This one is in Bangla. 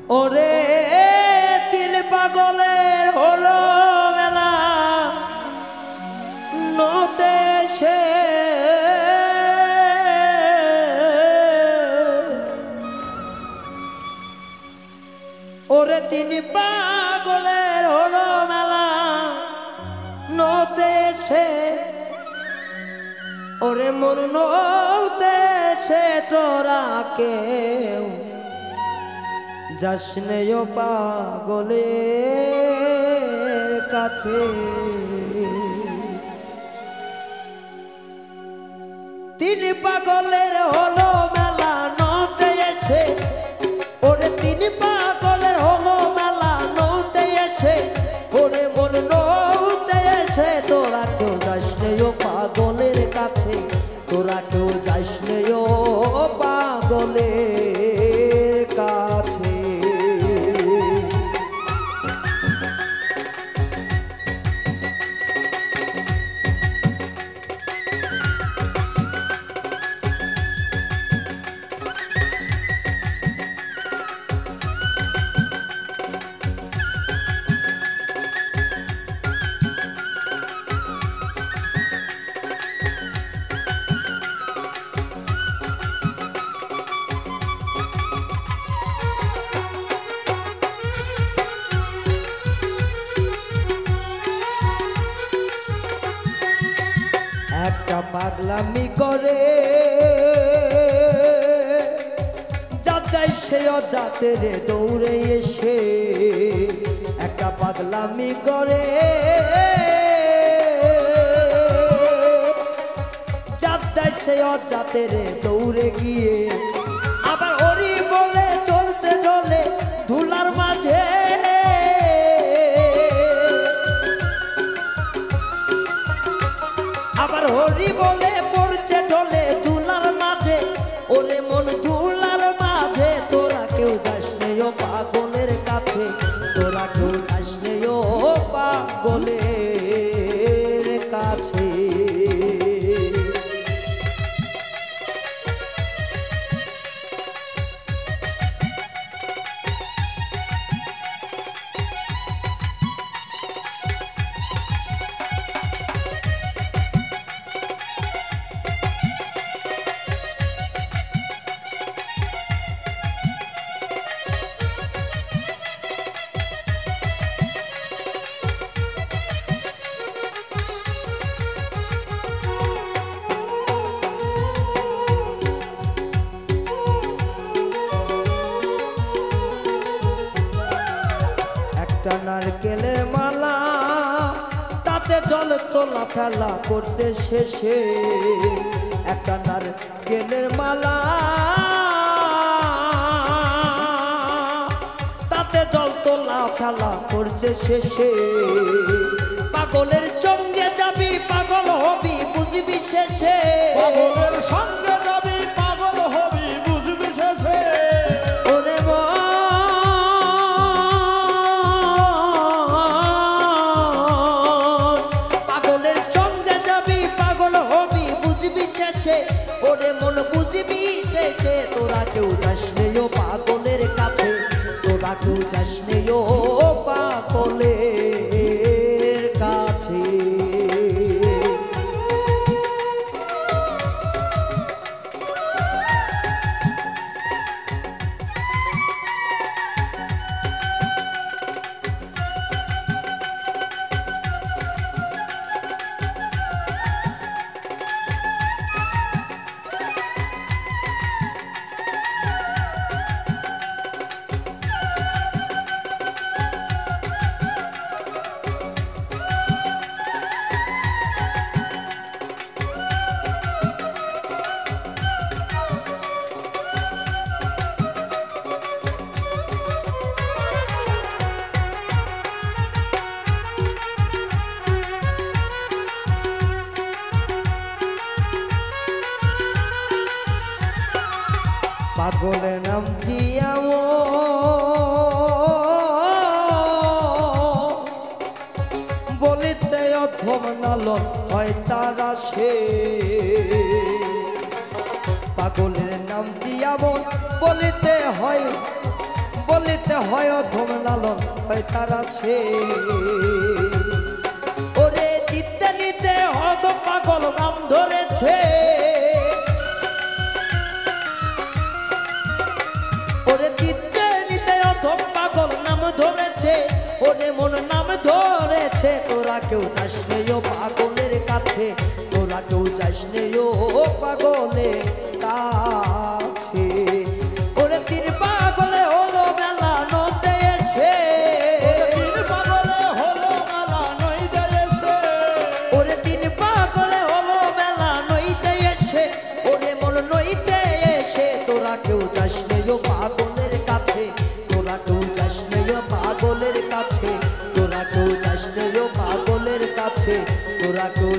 ওরে তিল পাগলের হলো মেলা নতে সে ওরে তিন পাগলের হলো মেলা নতে সে ওরে মন নতে সে তোরা কেউ যাসনেও পাগলের কাছে তিনি পাগলের হলো মেলা নতে এসে ওরে তিনি পাগলের হলো মেলা নতে এসে ওরে মন নতে এসে তোরা কেউ যাসনেও পাগলের কাছে তোরা কেউ যাসনেও পাগলের কাছে একটা পাগলামি করে যাতে সে অজাতে রে দৌড়ে এসে একটা পাগলামি করে যাতে সে অজাতে রে দৌড়ে গিয়ে আবার হরি বলে চলছে ডলে ধুলার মাঝে আবার হরি বলে পড়ছে ঢলে ধুলার মাঝে ওরে মন ধুলার মাঝে তোরা কেউ যাসনেও পাগলের কাছে তোরা কেউ যাসনেও পাগলের কাছে নারকেলের মালা তাতে জল তোলা ফেলা করতে শেষে একটা নারকেলের মালা তাতে জল তোলা ফেলা করছে শেষে পাগলের সঙ্গে যাবি পাগল হবি বুঝবি শেষে পাগলের সঙ্গে যাবি পাগল হবি বুঝবি শেষে ওরে ওরে মন বুঝবি শেষে তোরা কেউ যাসনেও পাগলের কাছে তোরা কেউ যাসনেও পাগলের কাছে পাগলের নাম জিয়াও বলিতে অধম নালন হয় তারা সে পাগলের নাম জিয়াও বলিতে হয় বলিতে হয় অধম লালন হয় তারা সে ওরে নিতে নিতে হদ পাগল নাম ধরেছে ওরে নিতে নিতে অধম পাগল নাম ধরেছে ওরে মন নাম ধরেছে তোরা কেউ যাস নেই ও পাগলের কাছে তোরা কেউ যাস নেই ও পাগলের কাছে ওরে তিন পাগলে হলো মেলা নতে এসে তিন পাগলে হলো মেলা নইতে এসে ওরে তিন পাগলে হলো মেলা নইতে এসে ওরে মন নইতে এসে তোরা কেউ যাস নেই ও পাগলের কাছে তোরা কেউ যাস নেই ও পাগলের কাছে তোরা কেউ যাস নেই ও পাগলের কাছে তোরা কেউ